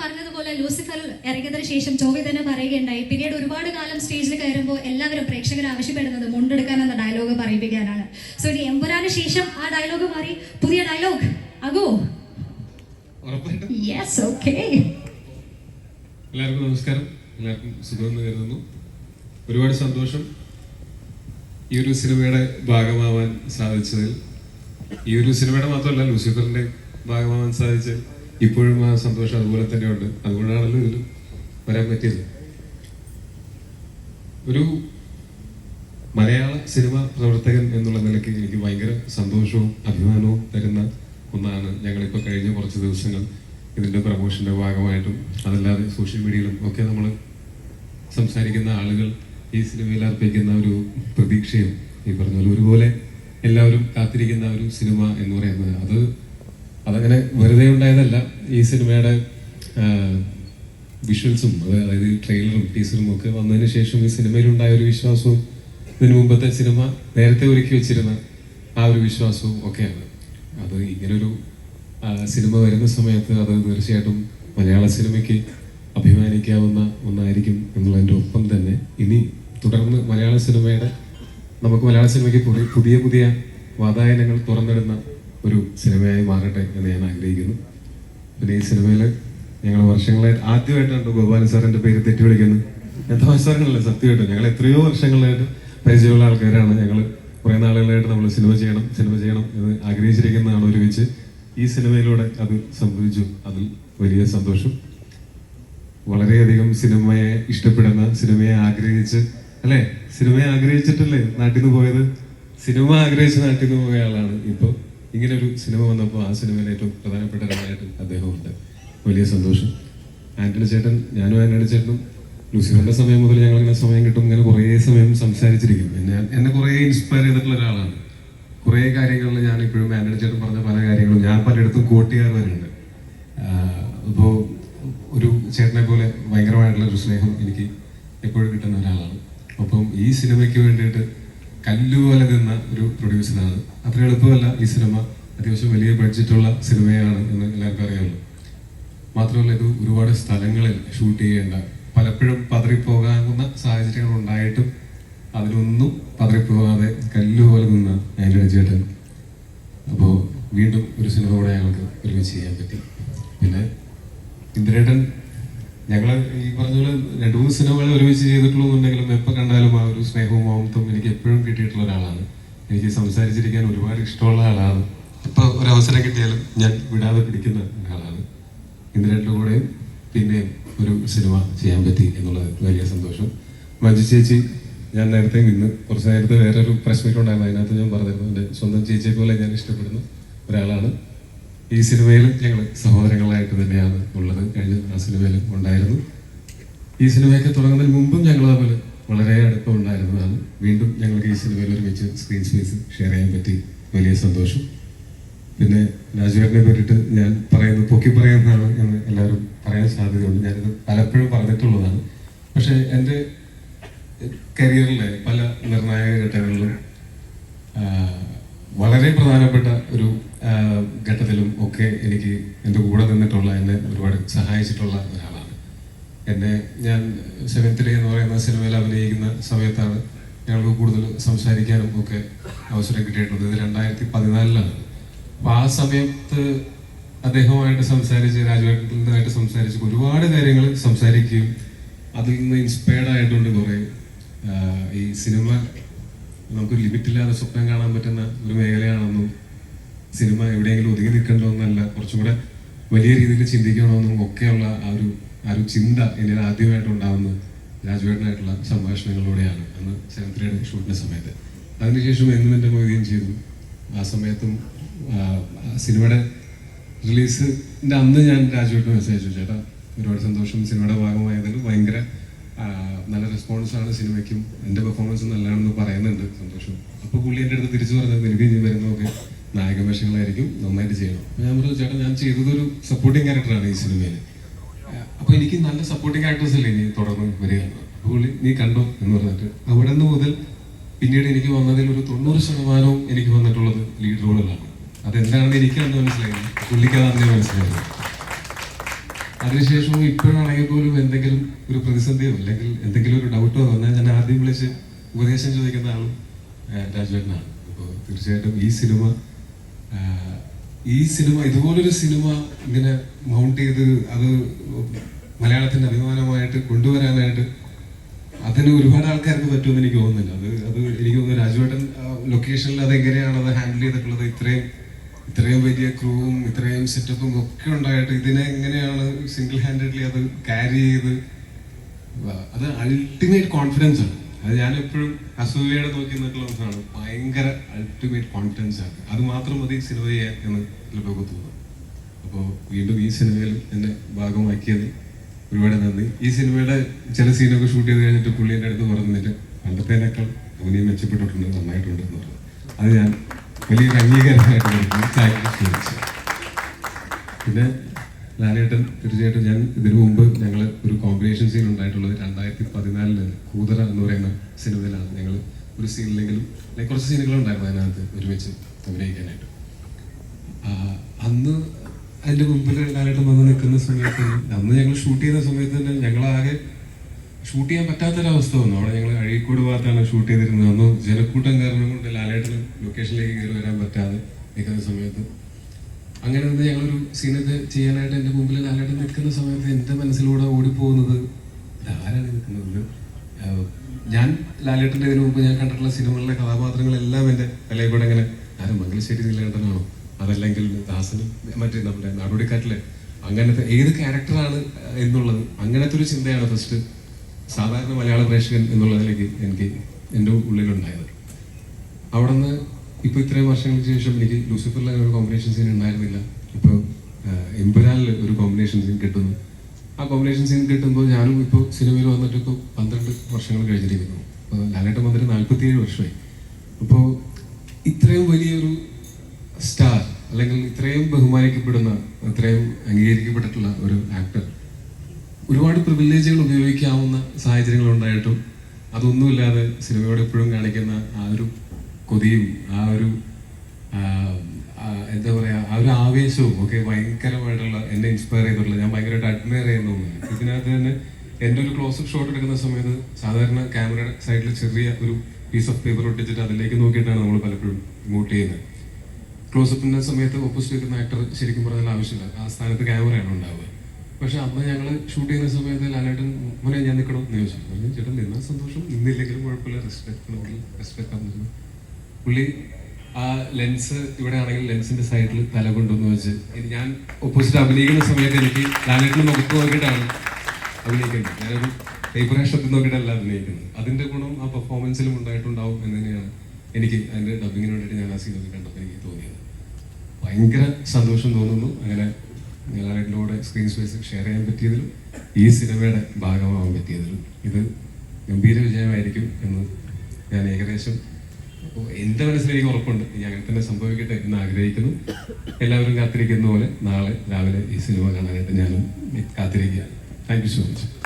പറഞ്ഞതുപോലെ ലൂസിഫർ ഇറങ്ങിയതിനു ശേഷം ജോവി തന്നെ പറയുകയുണ്ടായി, പിന്നീട് ഒരുപാട് കാലം സ്റ്റേജിൽ കയറുമ്പോൾ എല്ലാവരും പ്രേക്ഷകർ ആവശ്യപ്പെടുന്നത് മുണ്ടെടുക്കാൻ എന്ന ഡയലോഗ് പറയിപ്പിക്കാനാണ്. സോ ഇനി എമ്പുരാന് ശേഷം ആ ഡയലോഗ് മാറി പുതിയ ഡയലോഗ് ആകോ? Yes, okay. എല്ലാവർക്കും നമസ്കാരം. എല്ലാവർക്കും സുഖമെന്ന് കരുതുന്നു. ഒരുപാട് സന്തോഷം ഈ ഒരു സിനിമയുടെ ഭാഗമാവാൻ സാധിച്ചതിൽ. ഈ ഒരു സിനിമയുടെ മാത്രമല്ല, ലൂസിഫറിന്റെ ഭാഗമാവാൻ സാധിച്ചതിൽ ഇപ്പോഴും ആ സന്തോഷം അതുപോലെ തന്നെയുണ്ട്. അതുകൊണ്ടാണല്ലോ ഇതിൽ വരാൻ പറ്റിയത്. ഒരു മലയാള സിനിമ പ്രവർത്തകൻ എന്നുള്ള നിലയ്ക്ക് എനിക്ക് ഭയങ്കര സന്തോഷവും അഭിമാനവും തരുന്ന ഒന്നാണ് ഞങ്ങളിപ്പോൾ കഴിഞ്ഞ കുറച്ച് ദിവസങ്ങൾ ഇതിൻ്റെ പ്രമോഷൻ്റെ ഭാഗമായിട്ടും അതല്ലാതെ സോഷ്യൽ മീഡിയയിലും ഒക്കെ നമ്മൾ സംസാരിക്കുന്ന ആളുകൾ ഈ സിനിമയിൽ അർപ്പിക്കുന്ന ഒരു പ്രതീക്ഷയും ഈ പറഞ്ഞ പോലെ ഒരുപോലെ എല്ലാവരും കാത്തിരിക്കുന്ന ഒരു സിനിമ എന്ന് പറയുന്നത് അതങ്ങനെ വെറുതെ ഉണ്ടായതല്ല. ഈ സിനിമയുടെ വിഷ്വൽസും അതായത് ട്രെയിലറും ടീസറും ഒക്കെ വന്നതിന് ശേഷം ഈ സിനിമയിലുണ്ടായ ഒരു വിശ്വാസവും ഇതിനു മുമ്പത്തെ സിനിമ നേരത്തെ ഒരുക്കി വെച്ചിരുന്ന ആ ഒരു വിശ്വാസവും ഒക്കെയാണ്. അത് ഇങ്ങനൊരു സിനിമ വരുന്ന സമയത്ത് അത് തീർച്ചയായിട്ടും മലയാള സിനിമയ്ക്ക് അഭിമാനിക്കാവുന്ന ഒന്നായിരിക്കും എന്നുള്ളതിൻ്റെ ഒപ്പം തന്നെ ഇനി തുടർന്ന് നമുക്ക് മലയാള സിനിമയ്ക്ക് പുതിയ പുതിയ വാതായനങ്ങൾ തുറന്നിടുന്ന ഒരു സിനിമയായി മാറട്ടെ എന്ന് ഞാൻ ആഗ്രഹിക്കുന്നു. പിന്നെ ഈ സിനിമയിൽ ഞങ്ങൾ വർഷങ്ങളായിട്ട് ആദ്യമായിട്ടാണ് ഗോപാലൻ സാറിൻ്റെ പേര് തെറ്റി വിളിക്കുന്നത്. യഥാവസരങ്ങളല്ല, സത്യമായിട്ടും ഞങ്ങൾ എത്രയോ വർഷങ്ങളായിട്ട് പരിചയമുള്ള ആൾക്കാരാണ്. ഞങ്ങൾ കുറേ നാളുകളായിട്ട് നമ്മൾ സിനിമ ചെയ്യണം എന്ന് ആഗ്രഹിച്ചിരിക്കുന്നതാണ്. ഒരുമിച്ച് ഈ സിനിമയിലൂടെ അത് സംഭവിച്ചു. അതിൽ വലിയ സന്തോഷം. വളരെയധികം സിനിമയെ ഇഷ്ടപ്പെടുന്ന, സിനിമയെ ആഗ്രഹിച്ചിട്ടല്ലേ നാട്ടിൽ നിന്ന് പോയത്. സിനിമ ആഗ്രഹിച്ച് നാട്ടിൽ നിന്ന് പോയ ആളാണ്. ഇപ്പോൾ ഇങ്ങനെ ഒരു സിനിമ വന്നപ്പോൾ ആ സിനിമയിലെ ഏറ്റവും പ്രധാനപ്പെട്ട ഒരാളായിട്ട് അദ്ദേഹമുണ്ട്. വലിയ സന്തോഷം. ഞാനും ആന്റണി ചേട്ടനും ലൂസിഫറിന്റെ സമയം മുതൽ ഞങ്ങളിങ്ങനെ സമയം കിട്ടും ഇങ്ങനെ കുറേ സമയം സംസാരിച്ചിരിക്കും. എന്നെ കുറേ ഇൻസ്പയർ ചെയ്തിട്ടുള്ള ഒരാളാണ്. കുറേ കാര്യങ്ങളിൽ ഞാൻ ഇപ്പോഴും ആന്റണി ചേട്ടൻ പറഞ്ഞ പല കാര്യങ്ങളും ഞാൻ പലയിടത്തും കോട്ട് ചെയ്യാറുണ്ട്. ഇപ്പോൾ ഒരു ചേട്ടനെ പോലെ ഭയങ്കരമായിട്ടുള്ള ഒരു സ്നേഹം എനിക്ക് എപ്പോഴും കിട്ടുന്ന ഒരാളാണ്. അപ്പം ഈ സിനിമയ്ക്ക് വേണ്ടിയിട്ട് കല്ലുപോലെ നിന്ന ഒരു പ്രൊഡ്യൂസറാണ്. അത്ര എളുപ്പമല്ല. ഈ സിനിമ അത്യാവശ്യം വലിയ ബഡ്ജറ്റുള്ള സിനിമയാണ് എന്ന് എല്ലാവർക്കും അറിയാമല്ലോ. മാത്രമല്ല ഇത് ഒരുപാട് സ്ഥലങ്ങളിൽ ഷൂട്ട് ചെയ്യേണ്ട, പലപ്പോഴും പതറിപ്പോകാവുന്ന സാഹചര്യങ്ങൾ ഉണ്ടായിട്ടും അതിനൊന്നും പതറിപ്പോകാതെ കല്ലുപോലെ നിന്ന ആന്റണി ചേട്ടൻ. അപ്പോൾ വീണ്ടും ഒരു സിനിമ കൂടെ ഞങ്ങൾക്ക് ഒരുമിച്ച് ചെയ്യാൻ പറ്റി. പിന്നെ ഇന്ദ്രേട്ടൻ, ഞങ്ങൾ ഈ പറഞ്ഞ പോലെ 2-3 സിനിമകൾ ഒരുമിച്ച് ചെയ്തിട്ടുള്ളൂന്നുണ്ടെങ്കിലും എപ്പോൾ കണ്ടാലും ആ ഒരു സ്നേഹവും മമത്വവും എനിക്ക് എപ്പോഴും കിട്ടിയിട്ടുള്ള ഒരാളാണ്. എനിക്ക് സംസാരിച്ചിരിക്കാൻ ഒരുപാട് ഇഷ്ടമുള്ള ആളാണ്. ഇപ്പോൾ ഒരവസരം കിട്ടിയാലും ഞാൻ വിടാതെ പിടിക്കുന്ന ഒരാളാണ്. ഇന്ദ്രേട്ടൻ്റെ കൂടെ പിന്നെയും ഒരു സിനിമ ചെയ്യാൻ പറ്റി എന്നുള്ളത് വലിയ സന്തോഷം. മഞ്ജു ചേച്ചി, ഞാൻ കുറച്ച് നേരത്തെ വേറൊരു പ്രസ് മീറ്റ് ഉണ്ടായിരുന്നു. അതിനകത്ത് ഞാൻ പറഞ്ഞിരുന്നു എൻ്റെ സ്വന്തം ചേച്ചിയെ പോലെ ഞാൻ ഇഷ്ടപ്പെടുന്ന ഒരാളാണ്. ഈ സിനിമയിൽ ഞങ്ങൾ സഹോദരങ്ങളായിട്ട് തന്നെയാണ് ഉള്ളത്. കഴിഞ്ഞ ആ സിനിമയിൽ ഉണ്ടായിരുന്നു. ഈ സിനിമയൊക്കെ തുടങ്ങുന്നതിന് മുമ്പും ഞങ്ങൾ തമ്മിൽ വളരെ അടുപ്പം ഉണ്ടായിരുന്നതാണ്. വീണ്ടും ഞങ്ങൾക്ക് ഈ സിനിമയിൽ ഒരുമിച്ച് സ്ക്രീൻ സ്പേസ് ഷെയർ ചെയ്യാൻ പറ്റി. വലിയ സന്തോഷം. പിന്നെ രാജുവേട്ടനെ പറ്റിയിട്ട് ഞാൻ പൊക്കി പറയുന്നതാണ് എന്ന് എല്ലാവരും പറയാൻ സാധ്യതയുണ്ട്. ഞാനിത് പലപ്പോഴും പറഞ്ഞിട്ടുള്ളതാണ്. പക്ഷെ എൻ്റെ കരിയറിലെ പല നിർണായക ഘട്ടങ്ങളിലും വളരെ പ്രധാനപ്പെട്ട ഒരു ഘട്ടത്തിലും ഒക്കെ എനിക്ക് എൻ്റെ കൂടെ നിന്നിട്ടുള്ള, എന്നെ ഒരുപാട് സഹായിച്ചിട്ടുള്ള ഒരാളാണ്. ഞാൻ 7th Day എന്ന് പറയുന്ന സിനിമയിൽ അഭിനയിക്കുന്ന സമയത്താണ് ഞങ്ങൾക്ക് കൂടുതൽ സംസാരിക്കാനും ഒക്കെ അവസരം കിട്ടിയിട്ടുള്ളത്. ഇത് 2014 അപ്പോൾ ആ സമയത്ത് അദ്ദേഹവുമായിട്ട് രാജുവേട്ടനുമായിട്ട് സംസാരിച്ച് ഒരുപാട് കാര്യങ്ങൾ സംസാരിക്കുകയും അതിൽ നിന്ന് ഇൻസ്പയർഡ് ആയിട്ടുണ്ട്. കുറേ ഈ സിനിമ നമുക്ക് ലിമിറ്റില്ലാതെ സ്വപ്നം കാണാൻ പറ്റുന്ന ഒരു മേഖലയാണെന്നും സിനിമ എവിടെയെങ്കിലും ഒതുങ്ങി നിൽക്കേണ്ടതെന്നല്ല, കുറച്ചും കൂടെ വലിയ രീതിയിൽ ചിന്തിക്കണമെന്നും ഒക്കെയുള്ള ആ ഒരു ചിന്ത എന്നിൽ ആദ്യമായിട്ട് ഉണ്ടാകുന്നത് രാജുവേട്ടനായിട്ടുള്ള സംഭാഷണങ്ങളിലൂടെയാണ്. അന്ന് 7th Day ഷൂട്ടിൻ്റെ സമയത്ത്. അതിനുശേഷം എന്നും എൻ്റെ മൊയ്തീൻ ചെയ്തു. ആ സമയത്തും സിനിമയുടെ റിലീസിൻ്റെ അന്ന് ഞാൻ രാജുവേട്ടന് മെസ്സേജ് അയച്ചു, ചേട്ടാ ഒരുപാട് സന്തോഷം, സിനിമയുടെ ഭാഗമായതിൽ ഭയങ്കര നല്ല റെസ്പോൺസാണ് സിനിമയ്ക്കും, എൻ്റെ പെർഫോമൻസും നല്ലതാണെന്ന് പറയുന്നുണ്ട്, സന്തോഷം. അപ്പോൾ പുള്ളി എൻ്റെ അടുത്ത് തിരിച്ചു പറഞ്ഞത് എനിക്ക് ഇനി വരുന്നതൊക്കെ നായക വേഷങ്ങളായിരിക്കും, നന്നായിട്ട് ചെയ്യണം. ഞാൻ പറഞ്ഞു, ചേട്ടാ ഞാൻ ചെയ്തതൊരു സപ്പോർട്ടിങ് ക്യാരക്ടറാണ് ഈ സിനിമയിൽ, അപ്പോൾ എനിക്ക് നല്ല സപ്പോർട്ടിങ് ക്യാരക്ടേഴ്സ് അല്ലേ ഇനി തുടർന്ന് വരികയാണ്. അപ്പോൾ പുള്ളി നീ കണ്ടോ എന്ന് പറഞ്ഞിട്ട് അവിടെ നിന്ന് മുതൽ പിന്നീട് എനിക്ക് വന്നതിൽ ഒരു 90% എനിക്ക് വന്നിട്ടുള്ളത് ലീഡ് റോളുകളാണ്. അതെന്താണെന്ന് എനിക്ക് അന്ന് മനസ്സിലായി, പുള്ളിക്ക് അന്ന് മനസ്സിലായത്. അതിനുശേഷവും ഇപ്പോഴാണെങ്കിൽ പോലും എന്തെങ്കിലും ഒരു പ്രതിസന്ധിയോ അല്ലെങ്കിൽ എന്തെങ്കിലും ഒരു ഡൗട്ടോ വന്നാൽ ഞാൻ ആദ്യം വിളിച്ച് ഉപദേശം ചോദിക്കുന്ന ആളും രാജുവേട്ടനാണ്. അപ്പോൾ തീർച്ചയായിട്ടും ഈ സിനിമ ഇതുപോലൊരു സിനിമ ഇങ്ങനെ മൗണ്ട് ചെയ്ത് അത് മലയാളത്തിന്റെ അഭിമാനമായിട്ട് കൊണ്ടുവരാനായിട്ട് അതിന് ഒരുപാട് ആൾക്കാർക്ക് പറ്റുമെന്ന് എനിക്ക് തോന്നുന്നില്ല. അത് എനിക്ക് തോന്നുന്നു രാജുവേട്ടൻ ലൊക്കേഷനിൽ അത് എങ്ങനെയാണ് അത് ഹാൻഡിൽ ചെയ്തിട്ടുള്ളത്, ഇത്രയും വലിയ ക്രൂവും ഇത്രയും സെറ്റപ്പും ഒക്കെ ഉണ്ടായിട്ട് ഇതിനെ എങ്ങനെയാണ് സിംഗിൾ ഹാൻഡഡ്ലി അത് ക്യാരി ചെയ്ത്, അത് അൾട്ടിമേറ്റ് കോൺഫിഡൻസ് ആണ്. അത് ഞാൻ എപ്പോഴും അസൂയയുടെ നോക്കി നിന്നിട്ടുള്ള ഒന്നാണ്. ഭയങ്കര അൾട്ടിമേറ്റ് കോൺഫിഡൻസ് ആണ്. അത് മാത്രം മതി സിനിമ ചെയ്യാൻ എന്ന് ചിലപ്പോൾ തോന്നുന്നു. അപ്പോൾ വീണ്ടും ഈ സിനിമയിൽ എന്നെ ഭാഗമാക്കിയത് ഒരുപാട് നന്ദി. ഈ സിനിമയുടെ ചില സീനൊക്കെ ഷൂട്ട് ചെയ്ത് കഴിഞ്ഞിട്ട് പുള്ളി എൻ്റെ അടുത്ത് പറഞ്ഞിട്ട് പണ്ടത്തേനേക്കാൾ അവനെയും മെച്ചപ്പെട്ടിട്ടുണ്ട്, നന്നായിട്ടുണ്ട് എന്ന് പറഞ്ഞു. അത് ഞാൻ വലിയൊരു അംഗീകാരമായിട്ട് ചോദിച്ചു. പിന്നെ ലാലേട്ടൻ തീർച്ചയായിട്ടും ഞാൻ ഇതിനു മുമ്പ് ഞങ്ങൾ ഒരു കോമ്പിനേഷൻ സീൻ ഉണ്ടായിട്ടുള്ളത് 2014 കൂതറ എന്ന് പറയുന്ന സിനിമയിലാണ്. ഞങ്ങൾ ഒരു സീനിലെങ്കിലും കുറച്ച് സീനുകളുണ്ടായിരുന്നു അതിനകത്ത് ഒരുമിച്ച് അഭിനയിക്കാനായിട്ട്. അന്ന് അതിന്റെ മുമ്പിൽ ലാലേട്ടൻ വന്ന് നിൽക്കുന്ന സമയത്ത് അന്ന് ഞങ്ങൾ ഷൂട്ട് ചെയ്യുന്ന സമയത്ത് തന്നെ ഞങ്ങളാകെ ഷൂട്ട് ചെയ്യാൻ പറ്റാത്തൊരവസ്ഥ വന്നു. അവിടെ ഞങ്ങൾ അഴീക്കോട് ഭാഗത്താണ് ഷൂട്ട് ചെയ്തിരുന്നത്. അന്ന് ജനക്കൂട്ടം കാരണം കൊണ്ട് ലാലേട്ടന് ലൊക്കേഷനിലേക്ക് കയറി വരാൻ പറ്റാതെ നിൽക്കുന്ന സമയത്ത് അങ്ങനെ നിന്ന് ഞങ്ങളൊരു സീനൊക്കെ ചെയ്യാനായിട്ട് എൻ്റെ മുമ്പിൽ ലാലേട്ടൻ നിൽക്കുന്ന സമയത്ത് എൻ്റെ മനസ്സിലൂടെ ഓടിപ്പോകുന്നത് ആരാണ് നിൽക്കുന്നത്. ഞാൻ ലാലേട്ടൻ്റെ ഇതിനു മുമ്പ് ഞാൻ കണ്ടിട്ടുള്ള സിനിമകളിലെ കഥാപാത്രങ്ങളെല്ലാം എൻ്റെ തലയിൽ കൂടെ അങ്ങനെ ആരും മംഗലശ്ശേരി നീലകണ്ഠനാണോ, അതല്ലെങ്കിൽ ദാസനും മറ്റേ നമ്മുടെ നാടോടിക്കാറ്റിലെ അങ്ങനത്തെ ഏത് ക്യാരക്ടറാണ് എന്നുള്ളത്, അങ്ങനത്തെ ഒരു ചിന്തയാണ് ഫസ്റ്റ് സാധാരണ മലയാള പ്രേക്ഷകൻ എന്നുള്ളതിലേക്ക് എനിക്ക് എൻ്റെ ഉള്ളിലുണ്ടായത്. അവിടെ നിന്ന് ഇപ്പോൾ ഇത്രയും വർഷങ്ങൾക്ക് ശേഷം എനിക്ക് ലൂസിഫറിലെ ഒരു കോമ്പിനേഷൻ സീൻ ഉണ്ടായിരുന്നില്ല. ഇപ്പോൾ എമ്പുരാനിൽ ഒരു കോമ്പിനേഷൻ സീൻ കിട്ടുന്നു. ആ കോമ്പിനേഷൻ സീൻ കിട്ടുമ്പോൾ ഞാനും ഇപ്പോൾ സിനിമയിൽ വന്നിട്ട് ഇപ്പോൾ 12 വർഷങ്ങൾ കഴിഞ്ഞിരിക്കുന്നു. അപ്പോൾ ലാലേട്ടൻ വന്നിട്ട് 47 വർഷമായി. അപ്പോൾ ഇത്രയും വലിയൊരു സ്റ്റാർ അല്ലെങ്കിൽ ഇത്രയും ബഹുമാനിക്കപ്പെടുന്ന, ഇത്രയും അംഗീകരിക്കപ്പെട്ടിട്ടുള്ള ഒരു ആക്ടർ ഒരുപാട് പ്രിവിലേജുകൾ ഉപയോഗിക്കാവുന്ന സാഹചര്യങ്ങൾ ഉണ്ടായിട്ടും അതൊന്നുമില്ലാതെ സിനിമയോട് എപ്പോഴും കാണിക്കുന്ന ആ ഒരു കൊതിയും ആ ഒരു എന്താ പറയുക ആ ഒരു ആവേശവും ഒക്കെ ഭയങ്കരമായിട്ടുള്ള എന്നെ ഇൻസ്പയർ ചെയ്തിട്ടുള്ള, ഞാൻ ഭയങ്കരമായിട്ട് അഡ്മയർ ചെയ്യുന്ന ഒന്നാണ്. ഇതിനകത്ത് തന്നെ എൻ്റെ ഒരു ക്ലോസപ്പ് ഷോട്ട് എടുക്കുന്ന സമയത്ത് സാധാരണ ക്യാമറയുടെ സൈഡിൽ ചെറിയ ഒരു പീസ് ഓഫ് പേപ്പർ ഒട്ടിച്ചിട്ട് അതിലേക്ക് നോക്കിയിട്ടാണ് നമ്മൾ പലപ്പോഴും ഇമോട്ട് ചെയ്യുന്നത്. ക്ലോസപ്പിൻ്റെ സമയത്ത് ഓപ്പോസിറ്റ് നിൽക്കുന്ന ആക്ടർ ശരിക്കും പറഞ്ഞാൽ ആവശ്യമില്ല, ആ സ്ഥാനത്ത് ക്യാമറയാണ് ഉണ്ടാവുക. പക്ഷെ അന്ന് ഞങ്ങൾ ഷൂട്ട് ചെയ്യുന്ന സമയത്ത് ലാലേട്ടൻ മോനെ ഞാൻ നിൽക്കണം എന്ന് ചോദിച്ചു. പറഞ്ഞു ചേട്ടൻ നിന്നാൽ സന്തോഷം, നിന്നില്ലെങ്കിലും കുഴപ്പമില്ല, റെസ്പെക്ട് ആണെന്ന്. പുള്ളി ആ ലെൻസ് ഇവിടെ ആണെങ്കിൽ ലെൻസിന്റെ സൈഡിൽ തല കൊണ്ടുവന്ന് വെച്ച് ഞാൻ ഓപ്പോസിറ്റ് അഭിനയിക്കുന്ന സമയത്ത് എനിക്ക് ലാലേട്ടന് മുഖത്ത് നോക്കിയിട്ടാണ് അഭിനയിക്കുന്നത്. ഞാനൊരു പേപ്പറേഷത്തിൽ നോക്കിയിട്ടല്ല അഭിനയിക്കുന്നത്. അതിന്റെ ഗുണം ആ പെർഫോമൻസിലും ഉണ്ടായിട്ടുണ്ടാവും എന്ന് തന്നെയാണ് എനിക്ക് അതിന്റെ ഡബിങ്ങിന് വേണ്ടിയിട്ട് ഞാൻ ആ സീനൊക്കെ കണ്ടപ്പോൾ എനിക്ക് തോന്നിയത്. ഭയങ്കര സന്തോഷം തോന്നുന്നു അങ്ങനെ ലാലേട്ടനോട് സ്ക്രീൻ സ്പേസ് ഷെയർ ചെയ്യാൻ പറ്റിയതിലും ഈ സിനിമയുടെ ഭാഗമാവാൻ പറ്റിയതിലും. ഇത് ഗംഭീര വിജയമായിരിക്കും എന്ന് ഞാൻ ഏകദേശം എൻ്റെ മനസ്സിൽ എനിക്ക് ഉറപ്പുണ്ട്. ഇനി അങ്ങനെ തന്നെ സംഭവിക്കട്ടെ എന്ന് ആഗ്രഹിക്കുന്നു. എല്ലാവരും കാത്തിരിക്കുന്ന പോലെ നാളെ രാവിലെ ഈ സിനിമ കാണാനായിട്ട് ഞാനും കാത്തിരിക്കുകയാണ്. Thank you so much.